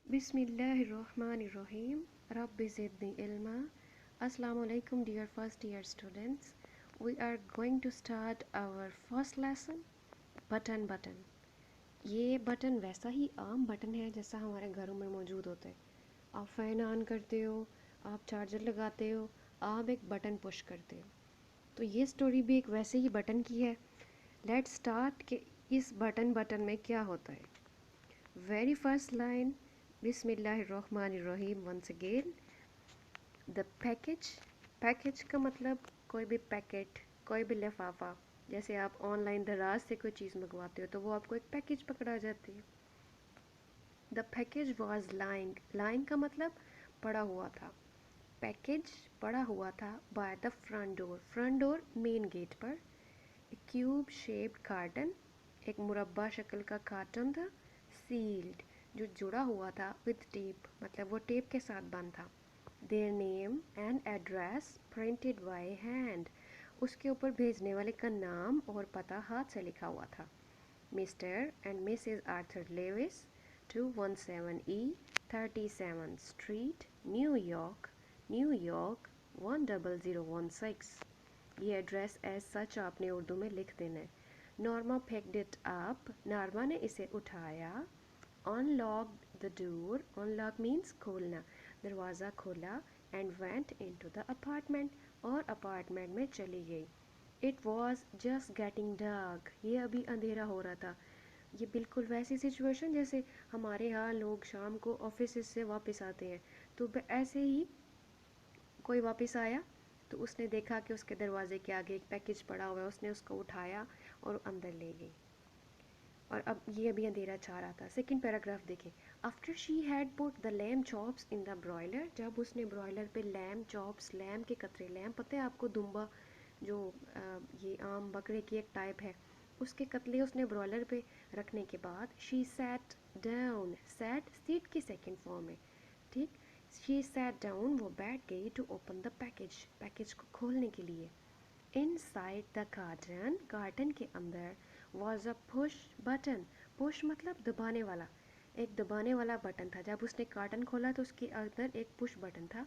Bismillahirrahmanirrahim. Rabbi zidni ilma. Assalamu alaikum dear first year students. We are going to start our first lesson, button. ये button वैसा ही आम button है जैसा हमारे घरों में मौजूद होता है. आप फ़ैन ऑन करते हो, आप चार्जर लगाते हो, आप एक बटन पुश करते हो. तो ये स्टोरी भी एक वैसे ही बटन की है. लेट्स स्टार्ट कि इस बटन में क्या होता है. वेरी फर्स्ट लाइन, बिस्मिल्लाहिर्रहमानिर्रहीम. वंस अगेन द पैकेज का मतलब कोई भी पैकेट, कोई भी लिफाफा. जैसे आप ऑनलाइन दराज से कोई चीज़ मंगवाते हो तो वो आपको एक पैकेज पकड़ा जाती है. द पैकेज वॉज लाइंग का मतलब पड़ा हुआ था. पैकेज पड़ा हुआ था by the front door main gate पर. क्यूब शेप्ड कार्टन, एक मुरब्बा शक्ल का कार्टन था. सील्ड, जो जुड़ा हुआ था. विद टेप, मतलब वो टेप के साथ बंद था. Their name and address printed by hand, उसके ऊपर भेजने वाले का नाम और पता हाथ से लिखा हुआ था. Mr and Mrs Arthur Lewis, 217 37 street, New York 10016. ये एड्रेस एज सच आपने उर्दू में लिख देना है. Norma picked it up, Norma ने इसे उठाया. Unlocked the door, unlock means खोलना. दरवाज़ा खोला. And went into the apartment, और अपार्टमेंट में चली गई. It was just getting dark, ये अभी अंधेरा हो रहा था. ये बिल्कुल वैसी सिचुएशन जैसे हमारे यहाँ लोग शाम को ऑफिस से वापस आते हैं. तो ऐसे ही कोई वापस आया तो उसने देखा कि उसके दरवाजे के आगे एक पैकेज पड़ा हुआ है. उसने उसको उठाया और अंदर ले गई. और अब ये अभी अंधेरा छा रहा था. सेकंड पैराग्राफ देखें. After she had put the lamb chops in the broiler, जब उसने ब्रॉयलर पे लैम चॉप्स, लैम के कतरे, लैम पता है आपको, दुम्बा जो ये आम बकरे की एक टाइप है, उसके कतले उसने ब्रॉयलर पे रखने के बाद she sat down. Sat seat की सेकंड फॉर्म है, ठीक. शी सैट डाउन, वो बैठ गई. टू ओपन द पैकेज को खोलने के लिए. इनसाइड द कार्टन के अंदर was a push button. Push मतलब दबाने वाला, एक दबाने वाला बटन था. जब उसने कार्टन खोला तो उसके अंदर एक पुश बटन था.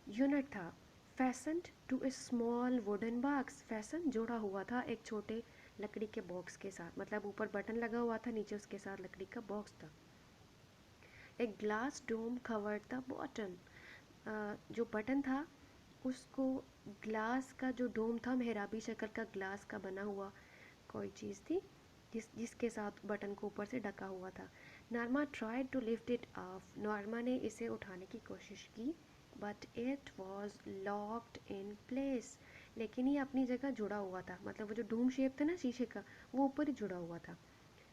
यूनिट था. Fastened to a small wooden box, fasten जोड़ा हुआ था एक छोटे लकड़ी के बॉक्स के साथ, मतलब ऊपर बटन लगा हुआ था, नीचे उसके साथ लकड़ी का बॉक्स था. एक glass dome covered the button, जो बटन था उसको ग्लास का जो डोम था, मेहराबी शक्ल का ग्लास का बना हुआ कोई चीज़ थी जिसके साथ बटन को ऊपर से ढका हुआ था. Norma tried to lift it off, Norma ने इसे उठाने की कोशिश की. But it was locked in place, लेकिन ये अपनी जगह जुड़ा हुआ था. मतलब वो जो डूम शेप था ना शीशे का, वो ऊपर ही जुड़ा हुआ था.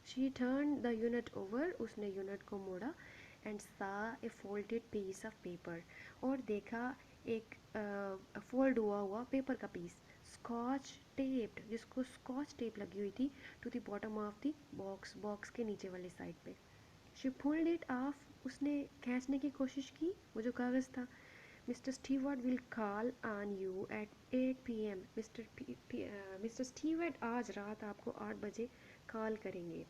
She turn the unit over, उसने यूनिट को मोड़ा. And saw a folded piece of paper, और देखा एक फोल्ड हुआ हुआ पेपर का पीस. स्कॉच टेप्ड, जिसको स्कॉच टेप लगी हुई थी, to the bottom of the box के नीचे वाली साइड पे. शी पुल्ड इट ऑफ, उसने खींचने की कोशिश की वो जो कागज़ था. Mr Stewart will call on you at 8 PM, Mr Stewart आज रात आपको 8 बजे कॉल करेंगे.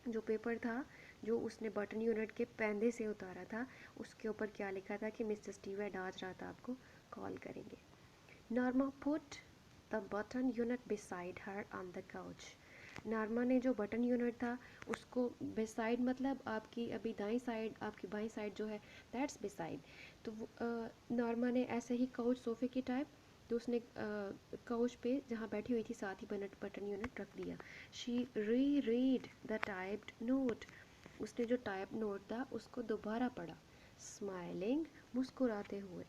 जो पेपर था जो उसने बटन यूनिट के पैंदे से उतारा था, उसके ऊपर क्या लिखा था कि मिस्टर स्टीवर्ट आज रात आपको कॉल करेंगे. Norma put the button unit beside her on the couch, Norma ने जो बटन यूनिट था उसको बिसाइड, मतलब आपकी अभी दाईं साइड, आपकी बाईं साइड जो है, दैट्स बिसाइड. तो नॉर्मा ने ऐसे ही काउच, सोफे की टाइप, तो उसने काउच पे जहाँ बैठी हुई थी साथ ही बटन यूनिट रख दिया. She read the typed note, उसने जो टाइप नोट था उसको दोबारा पढ़ा. स्माइलिंग, मुस्कुराते हुए.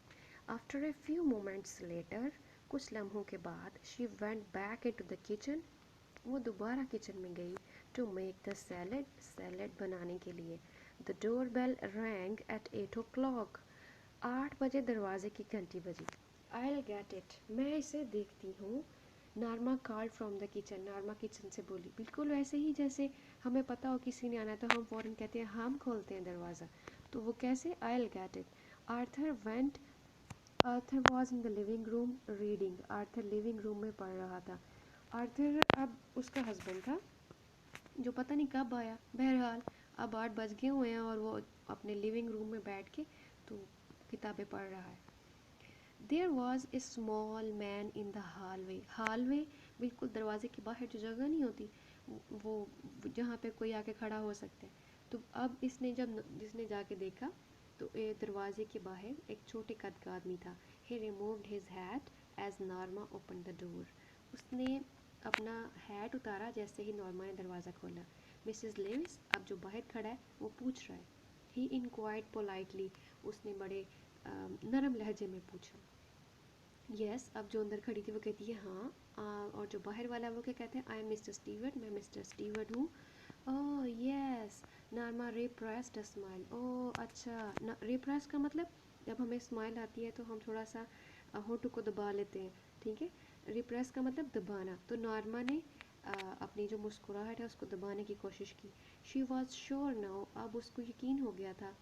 After a few moments later, कुछ लम्हों के बाद. She went back into the kitchen, वो दोबारा किचन में गई. टू मेक द सैलड बनाने के लिए. The door bell rang at 8 o'clock, 8 बजे दरवाजे की घंटी बजी. I'll get it, मैं इसे देखती हूँ. Norma called from the kitchen, Norma kitchen से बोली. बिल्कुल वैसे ही जैसे हमें पता हो किसी ने आना है तो हम फ़ौरन कहते हैं हम खोलते हैं दरवाज़ा. तो वो कैसे, I'll get it. Arthur was in the living room reading, Arthur living room में पढ़ रहा था. आर्थर अब उसका हस्बैंड था जो पता नहीं कब आया. बहरहाल اب 8 बज गए हुए हैं और वो अपने लिविंग रूम में बैठ के तो किताबें पढ़ रहा है. There was a small man in the hallway. hallway बिल्कुल दरवाजे के बाहर जो जगह नहीं होती, वो जहाँ पे कोई आके खड़ा हो सकता है. तो अब जिसने जाके देखा तो ये दरवाजे के बाहर एक छोटे कद का आदमी था. He removed his hat as Norma opened the door. उसने अपना हैट उतारा जैसे ही नॉर्मा ने दरवाज़ा खोला. मिसेस लेविस अब जो बाहर खड़ा है वो पूछ रहा है. He inquired politely. उसने बड़े नरम लहजे में पूछा. यस अब जो अंदर खड़ी थी वो कहती है हाँ. और जो बाहर वाला वो क्या कहते हैं, आई एम मिस्टर स्टीवर्ट, मैं मिस्टर स्टीवर्ट हूँ. Oh yes. Norma repressed a smile. Oh अच्छा. रिप्रेस का मतलब जब हमें स्माइल आती है तो हम थोड़ा सा होठों को दबा लेते हैं. ठीक है. रिप्रेस का मतलब दबाना. तो नॉर्मा ने अपनी जो मुस्कुराहट है उसको दबाने की कोशिश की. She was sure now. अब उसको यकीन हो गया था.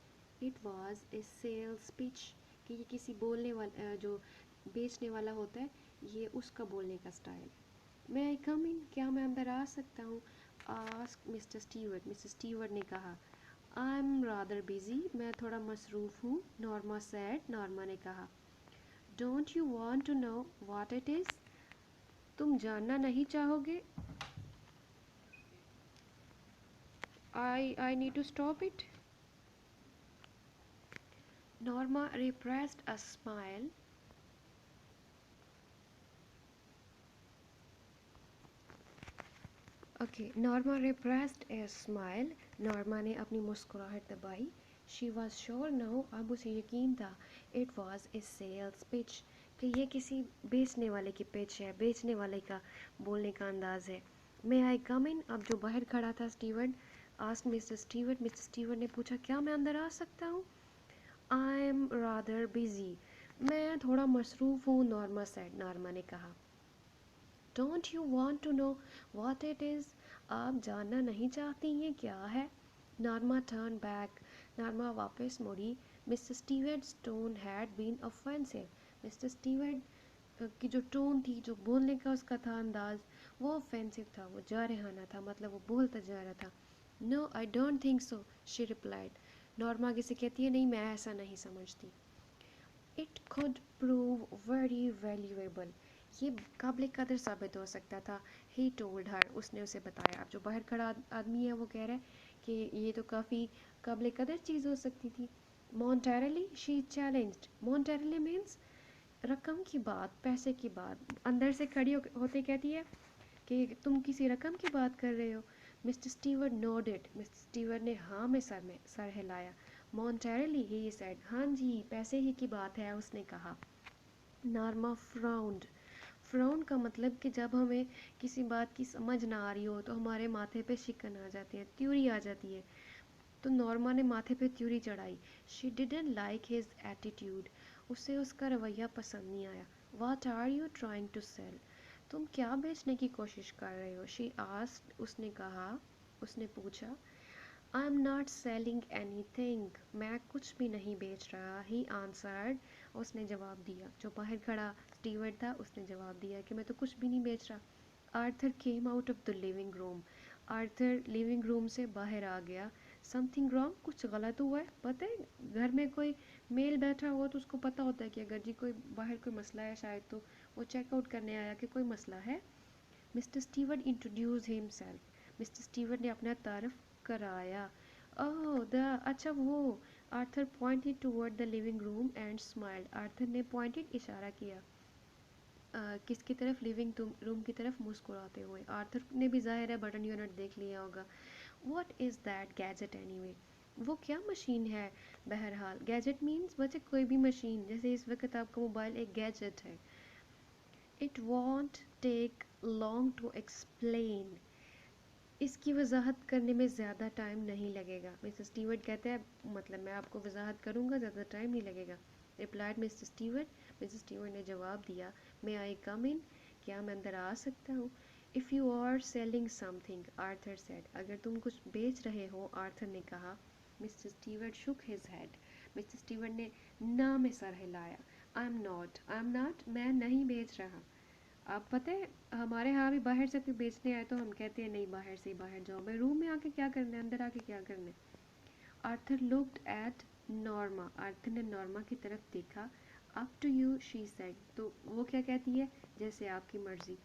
It was a sales pitch कि ये किसी बोलने वाला जो बेचने वाला होता है ये उसका बोलने का स्टाइल. मैं आई कम इन, क्या मैं अंदर आ सकता हूँ? Ask mister Stewart. Mister Stewart ने कहा. आई एम रादर बिजी, मैं थोड़ा मसरूफ़ हूँ. Norma sad. नॉर्मा ने कहा. Don't you want to know what it is? तुम जानना नहीं चाहोगे? I need to stop it. Norma repressed a smile. Okay. Norma repressed a smile. Norma ने अपनी मुस्कुराहट दबाई. She was sure now. अब उसे यकीन था. It was a sales pitch कि ये किसी बेचने वाले की पिच है, बेचने वाले का बोलने का अंदाज़ है. मे आई कम इन. अब जो बाहर खड़ा था steward ask mister Stewart. Mister Stewart ने पूछा क्या मैं अंदर आ सकता हूँ? आई एम रादर बिजी, मैं थोड़ा मसरूफ़ हूँ. Norma said. नॉर्मा ने कहा. Don't you want to know what it is? आप जानना नहीं चाहती हैं क्या है? Norma turn back. नॉर्मा वापस मुड़ी. Mister Stewart's tone had been offensive. Mister Stewart की जो टोन थी, जो बोलने का उसका था अंदाज़, वो ऑफेंसिव था, वो जारहाना था, मतलब वो बोलता जा रहा था. No I don't think so, she replied. Norma आगे से कहती है नहीं मैं ऐसा नहीं समझती. It could prove very valuable. ये काबिल कदर साबित हो सकता था. He told her. उसने उसे बताया. अब जो बाहर खड़ा आदमी है वो कह रहा है कि ये तो काफ़ी काबिल कदर चीज़ हो सकती थी. मोनेटरली शी चैलेंज्ड. मोनेटरली मीन्स रकम की बात, पैसे की बात. अंदर से खड़ी होते कहती है कि तुम किसी रकम की बात कर रहे हो? Mister Stewart nodded. Mister Stewart ने हाँ में सर हिलाया. मोनेटरली ही सेड. हाँ जी पैसे ही की बात है, उसने कहा. Norma frowned. फ्राउंड का मतलब कि जब हमें किसी बात की समझ ना आ रही हो तो हमारे माथे पे शिकन आ जाती है, त्यूरी आ जाती है. तो नॉर्मा ने माथे पे त्यूरी चढ़ाई. She didn't like his attitude. उसे उसका रवैया पसंद नहीं आया. What are you trying to sell? तुम क्या बेचने की कोशिश कर रहे हो? She asked. उसने कहा. उसने पूछा. I am not selling anything. मैं कुछ भी नहीं बेच रहा. He answered. उसने जवाब दिया. जो बाहर खड़ा स्टीवर्ड था उसने जवाब दिया कि मैं तो कुछ भी नहीं बेच रहा. Arthur came out of the living room. Arthur living room से बाहर आ गया. समथिंग रॉन्ग, कुछ गलत हुआ है. पता है घर में कोई मेल बैठा हुआ तो उसको पता होता है कि अगर जी कोई बाहर कोई मसला है शायद, तो वो चेकआउट करने आया कि कोई मसला है. Mister steward introduce himself. Mister steward ने अपना तारफ़ कराया. ओह द अच्छा वो. Arthur pointed toward the living room and smiled. Arthur ने पॉइंटेड इशारा किया किसकी तरफ? लिविंग रूम की तरफ मुस्कुराते हुए. आर्थर ने भी ज़ाहिर है बटन यूनिट देख लिया होगा. What is that gadget anyway? वो क्या मशीन है? बहरहाल गैजेट मीन्स बच्चे कोई भी मशीन, जैसे इस वक्त आपका मोबाइल एक गैजेट है. It won't take long to explain. इसकी वजाहत करने में ज़्यादा टाइम नहीं लगेगा. मिस्टर स्टीवर्ट कहते हैं मतलब मैं आपको वजाहत करूँगा, ज़्यादा टाइम नहीं लगेगा. Replied mister Stewart. Mister Stewart ने जवाब दिया. मे आई कम इन? क्या मैं अंदर आ सकता हूँ? If you are selling something, Arthur said. अगर तुम कुछ बेच रहे हो, आर्थर ने कहा. Mr Stewart shook his head. Mr Stewart ने ना में सर हिलाया. I am not. मैं नहीं बेच रहा. आप पता है हमारे यहाँ भी बाहर से कोई बेचने आए तो हम कहते हैं नहीं बाहर से ही बाहर जाओ, मैं रूम में आके क्या करना है, अंदर आके क्या करना है। Arthur looked at Norma, Arthur ने नॉर्मा की तरफ देखा। Up to you she said, तो वो क्या कहती है, जैसे आपकी मर्जी।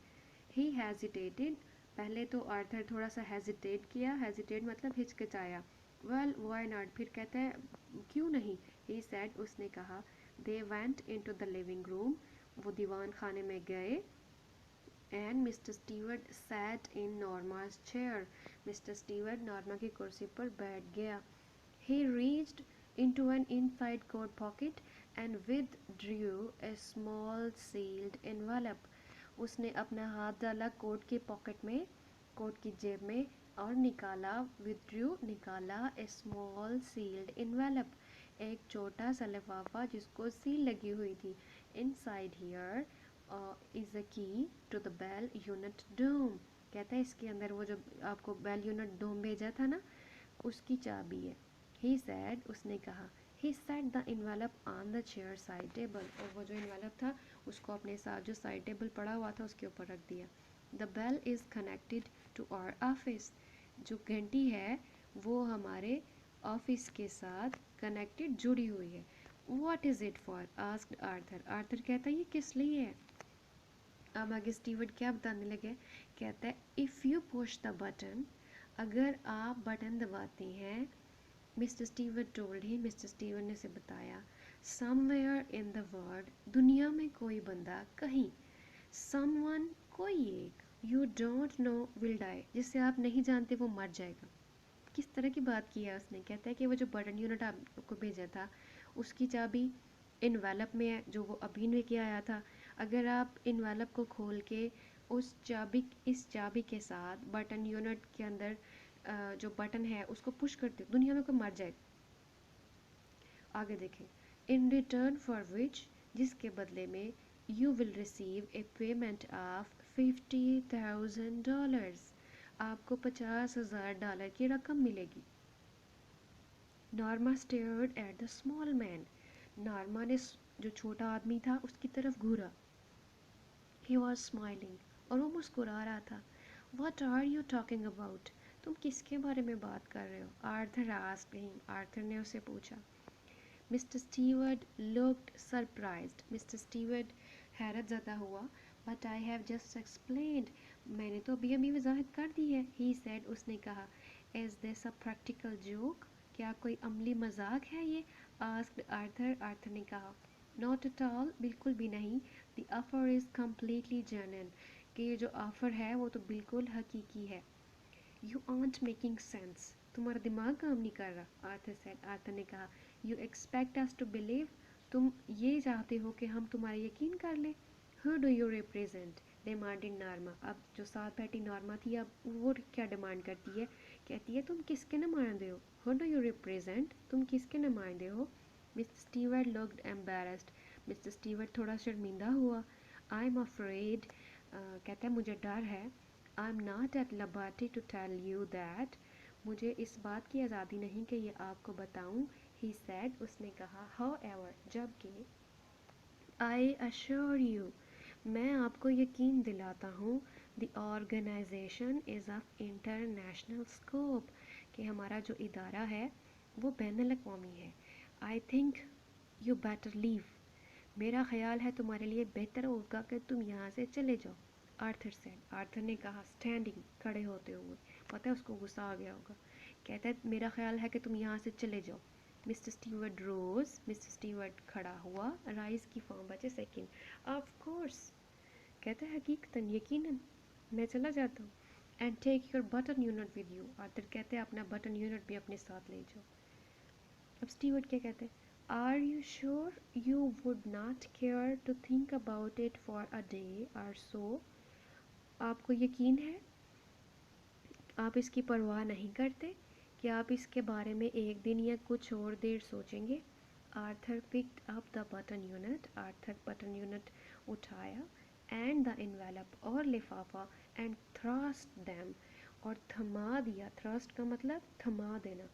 ही हेजिटेटेड, पहले तो आर्थर थोड़ा सा हेजिटेट किया, हेजिटेट मतलब हिचकिचाया। वेल व्हाई नॉट, फिर कहता है क्यों नहीं। ही सेड, उसने कहा। They went into the living room, वो दीवान खाने में गए। And Mister Stewart sat in Norma's chair, Mister Stewart Norma की कुर्सी पर बैठ गया। He reached into an inside coat pocket and withdrew a small sealed envelope. उसने अपना हाथ डाला कोट के पॉकेट में, कोट की जेब में, और निकाला, withdrew निकाला, a small sealed envelope, एक छोटा सा लिफाफा जिसको सील लगी हुई थी। Inside here is a key to the Bell Unit Dome, कहता है इसके अंदर वो जो आपको बेल यूनिट डोम भेजा था ना, उसकी चाबी है। He said, उसने कहा। He set the envelope on the chair side table, और वो जो envelope था उसको अपने साथ जो साइड टेबल पड़ा हुआ था उसके ऊपर रख दिया। The bell is connected to our office, जो घंटी है वो हमारे ऑफिस के साथ कनेक्टेड जुड़ी हुई है। What is it for? asked Arthur. Arthur कहता है ये किस लिए है। अब आगे स्टीवर्ट क्या बताने लगे, कहता है if you push the button, अगर आप बटन दबाते हैं, mister Stewart told he, mister Stewart ने उसे बताया, समवेयर इन द वर्ल्ड, दुनिया में कोई बंदा कहीं, समवन कोई एक, you don't know will die, जिससे आप नहीं जानते वो मर जाएगा। किस तरह की बात की है उसने, कहता है कि वो जो बटन यूनिट आपको भेजा था उसकी चाबी इनवेलप में है जो वो अभी लेके आया था। अगर आप इनवेलप को खोल के उस चाबी, इस चाबी के साथ बटन यूनिट के अंदर जो बटन है उसको पुश करते हो, दुनिया में कोई मर जाएगा। आगे देखें, इन रिटर्न फॉर विच, जिसके बदले में, you will receive A payment of $50,000, आपको $50,000 की रकम मिलेगी। Norma stared at the small man, Norma ने जो छोटा आदमी था उसकी तरफ घूरा। ही वॉज स्माइलिंग, और वो मुस्कुरा रहा था। What are you talking about, तुम किसके बारे में बात कर रहे हो। आर्थर आस्क्ड हिम, आर्थर ने उसे पूछा। Mister Stewart looked surprised, mister Stewart हैरत ज़दा हुआ। But I have just explained, मैंने तो अभी अभी वजाहत कर दी है। ही सेड, उसने कहा। Is this a practical joke, क्या कोई अमली मजाक है ये। आस्क्ड आर्थर, आर्थर ने कहा। नॉट एट ऑल, बिल्कुल भी नहीं। The offer is completely genuine, कि ये जो ऑफ़र है वो तो बिल्कुल हकीकी है। यू आंट मेकिंग सेंस, तुम्हारा दिमाग काम नहीं कर रहा। आर्थर सेड, आर्थर ने कहा। You expect us to believe, तुम ये चाहते हो कि हम तुम्हारा यकीन कर लें। Who do you represent, demanded Norma, अब जो साथ बैठी नॉर्मा थी अब वो क्या डिमांड करती है, कहती है तुम किसके नुमाइंदे हो। हु डू यू रिप्रेजेंट, तुम किसके नुमाइंदे हो। Mister Stewart looked embarrassed, mister Stewart थोड़ा शर्मिंदा हुआ। आई एम अफ्रेड, कहता है मुझे डर है। I am not at liberty to tell you that, मुझे इस बात की आज़ादी नहीं कि ये आपको बताऊं। ही सेड, उसने कहा। हाउ एवर, जबकि, आई अश्योर यू, मैं आपको यकीन दिलाता हूँ, the organisation is of international scope, कि हमारा जो इदारा है वो बैनुल अक़वामी है। I think you better leave, मेरा ख्याल है तुम्हारे लिए बेहतर होगा कि तुम यहाँ से चले जाओ। आर्थर सेड, आर्थर ने कहा, स्टैंडिंग, खड़े होते हुए, पता है उसको गुस्सा आ गया होगा। कहता है मेरा ख्याल है कि तुम यहाँ से चले जाओ। मिस्टर स्टीवर्ट रोज, मिस्टर स्टीवर्ट खड़ा हुआ, राइज की फॉर्म बचे सेकंड। ऑफ कोर्स, कहता है हकीकतन, यकीनन, मैं चला जाता हूँ। And take your button unit with you, Arthur कहते हैं अपना बटन यूनिट भी अपने साथ ले जाओ। अब स्टीवर्ट क्या कहते हैं, are you sure you would not care to think about it for a day or so, आपको यकीन है, आप इसकी परवाह नहीं करते कि आप इसके बारे में एक दिन या कुछ और देर सोचेंगे। Arthur picked up the button unit, Arthur button unit उठाया, एंड द इन्वेलप, और लिफाफा, एंड थ्रस्ट दैम, और थमा दिया, थ्रस्ट का मतलब थमा देना,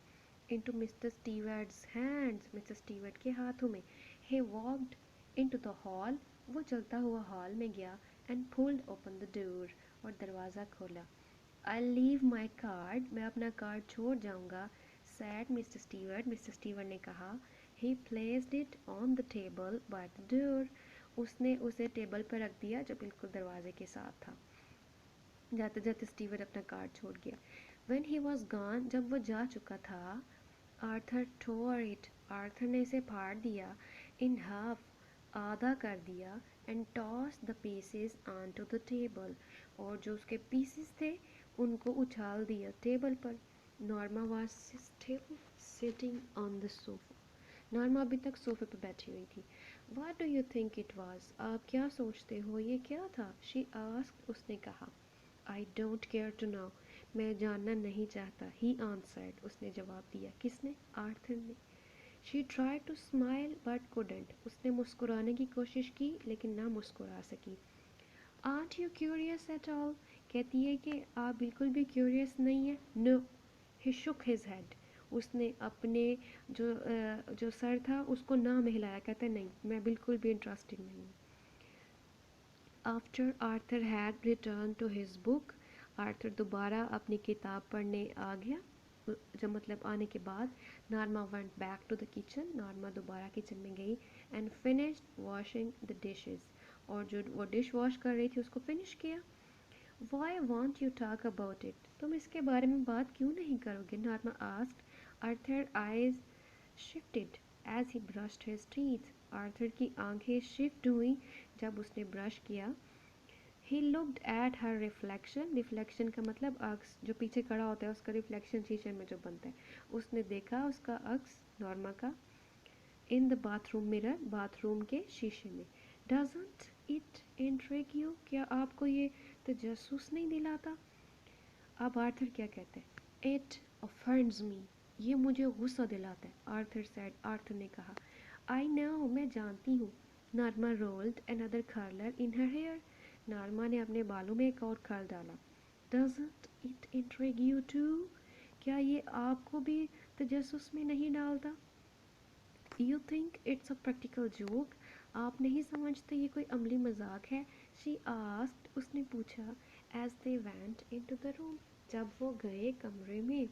into Mister Stewart's hands, Mister Stewart के हाथों में। He walked into the hall, वो चलता हुआ हॉल में गया। and pulled open the door, और दरवाज़ा खोला. I'll leave my card, मैं अपना कार्ड छोड़ जाऊँगा, said Mr. Stewart. Mr. Stewart ने कहा. He placed it on the table by the door. उसने उसे टेबल पर रख दिया जो बिल्कुल दरवाजे के साथ था. जाते जाते स्टीवर अपना कार्ड छोड़ गया. When he was gone, जब वो जा चुका था, आर्थर tore it, आर्थर ने इसे फाड़ दिया, in half, आधा कर दिया, and tossed the pieces onto the table, और जो उसके pieces थे उनको उछाल दिया टेबल पर. Norma was still sitting on the sofa. Norma अभी तक सोफे पर बैठी हुई थी. What do you think it was? आप क्या सोचते हो ये क्या था? She asked, उसने कहा. I don't care to know. मैं जानना नहीं चाहता. He answered. उसने जवाब दिया. किसने? आर्थर ने. She tried to smile but couldn't. उसने मुस्कुराने की कोशिश की लेकिन ना मुस्कुरा सकी. Aren't you curious at all? कहती है कि आप बिल्कुल भी curious नहीं है. No. He shook his head. उसने अपने जो सर था उसको ना हिलाया. कहता नहीं, मैं बिल्कुल भी इंटरेस्टेड नहीं हूँ. After Arthur had returned to his book, Arthur दोबारा अपनी किताब पढ़ने आ गया. जब मतलब आने के बाद Norma went back to the kitchen. Norma दोबारा किचन में गई and finished washing the dishes. और जो वो डिश वॉश कर रही थी उसको फिनिश किया. Why won't you talk about it? तुम इसके बारे में बात क्यों नहीं करोगे? Norma asked. Arthur's eyes shifted as he brushed his teeth. Arthur की आंखें शिफ्ट हुई जब उसने ब्रश किया. He looked at her reflection. Reflection का मतलब अक्स, जो पीछे खड़ा होता है उसका रिफ्लेक्शन शीशे में जो बनता है. उसने देखा उसका अक्स नॉर्मा का. In the bathroom mirror, bathroom के शीशे में. Doesn't it intrigue you? क्या आपको ये तजस्सुस नहीं दिलाता? अब आर्थर क्या कहते हैं? It offends me. ये मुझे गुस्सा दिलाता है. Arthur said. आर्थर ने कहा. I know, मैं जानती हूँ. Norma rolled another curler in her hair. Norma ने अपने बालों में एक और कर्ल डाला. Doesn't it intrigue you too? क्या ये आपको भी तजस्सुस में नहीं डालता? You think it's a practical joke? आप नहीं समझते ये कोई अमली मजाक है? She asked. उसने पूछा. As they went into the room. जब वो गए कमरे में.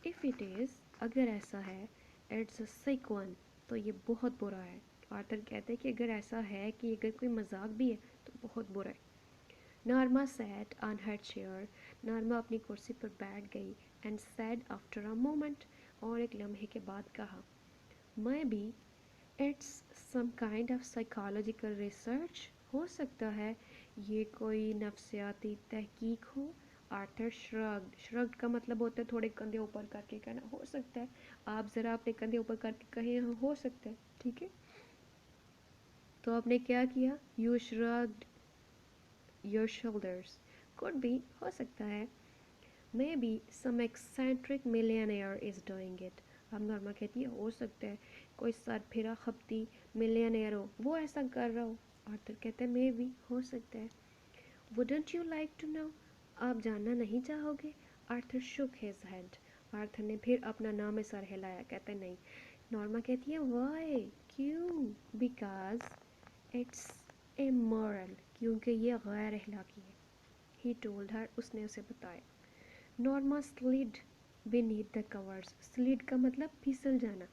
If it is, अगर ऐसा है, it's a sick one. तो ये बहुत बुरा है. आर्थर कहते हैं कि अगर ऐसा है कि अगर कोई मजाक भी है तो बहुत बुरा है. Norma sat on her chair. Norma अपनी कुर्सी पर बैठ गई and said after a moment, और एक लम्हे के बाद कहा. Maybe it's some kind of psychological research. हो सकता है ये कोई नफ्सियाती तहकीक हो. आर्थर श्रग्ड का मतलब होता है थोड़े कंधे ऊपर करके कहना. हो सकता है. आप ज़रा अपने कंधे ऊपर करके कहें हो सकता है. ठीक है, तो आपने क्या किया? You shrugged your shoulders. Could be, हो सकता है. Maybe some eccentric millionaire is doing it. अब नॉर्मा कहती है हो सकता है कोई सरफिरा खपती मिलियनेयर हो वो ऐसा कर रहा हो. आर्थर कहते हैं मे बी, हो सकता है. Wouldn't you like to know? आप जानना नहीं चाहोगे? Arthur shook his head. Arthur ने फिर अपना नाम में सर हिलाया. कहते नहीं. नॉर्मा कहती है why? क्यों? Because it's immoral. क्योंकि ये गैर अखलाकी है. He told her. उसने उसे बताया. Norma slid beneath the covers. slid का मतलब फिसल जाना.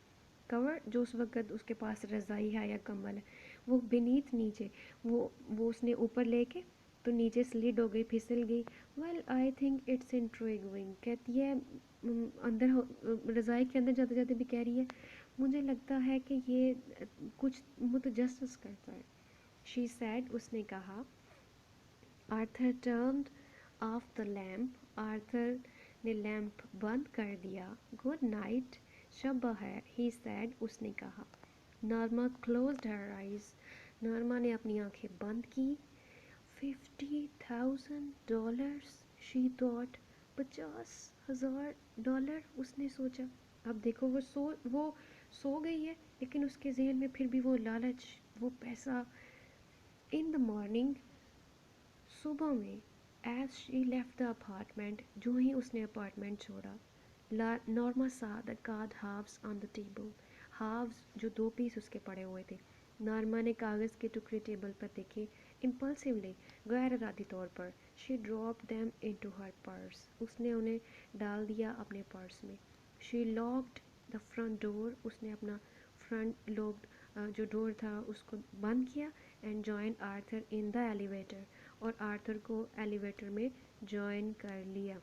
कवर जो उस वक्त उसके पास रज़ाई है या कंबल है वो beneath नीचे, वो उसने ऊपर लेके तो नीचे स्लिड हो गई, फिसल गई. Well I think it's intriguing. कहती है अंदर रज़ाई के अंदर जाते जाते भी कह रही है मुझे लगता है कि ये कुछ मुतजस्सिस करता है. She said. उसने कहा. Arthur turned of the lamp. Arthur ने लैम्प बंद कर दिया. गुड नाइट, शब है. ही सैड. उसने कहा. Norma closed her eyes. Norma ने अपनी आंखें बंद की. $50,000. She thought. $50,000. उसने सोचा. अब देखो वो सो गई है लेकिन उसके जहन में फिर भी वो लालच, वो पैसा. इन द मॉर्निंग, सुबह में, as she left the apartment, जो ही उसने अपार्टमेंट छोड़ा, Norma saw the card halves on the table. Halves जो दो पीस उसके पड़े हुए थे. नॉर्मा ने कागज़ के टुकड़े टेबल पर देखे. impulsively, غیر ارادی طور پر. She dropped them into her purse. اس نے انہیں ڈال دیا اپنے پرس میں. She locked the front door. اس نے اپنا فرنٹ جو ڈور تھا اس کو بند کیا. And joined Arthur in the elevator. اور آرتھر کو ایلیویٹر میں جوائن کر لیا.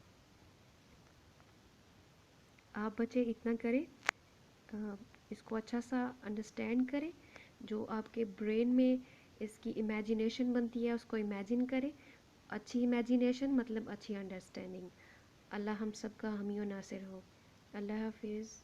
آپ بچے اتنا کریں, اس کو اچھا سا انڈرسٹینڈ کریں. جو آپ کے برین میں اس کی امیجینیشن بنتی ہے اس کو امیجن کریں. اچھی امیجینیشن مطلب اچھی انڈرسٹینڈنگ. اللہ ہم سب کا حامی و ناصر ہو. اللہ حافظ.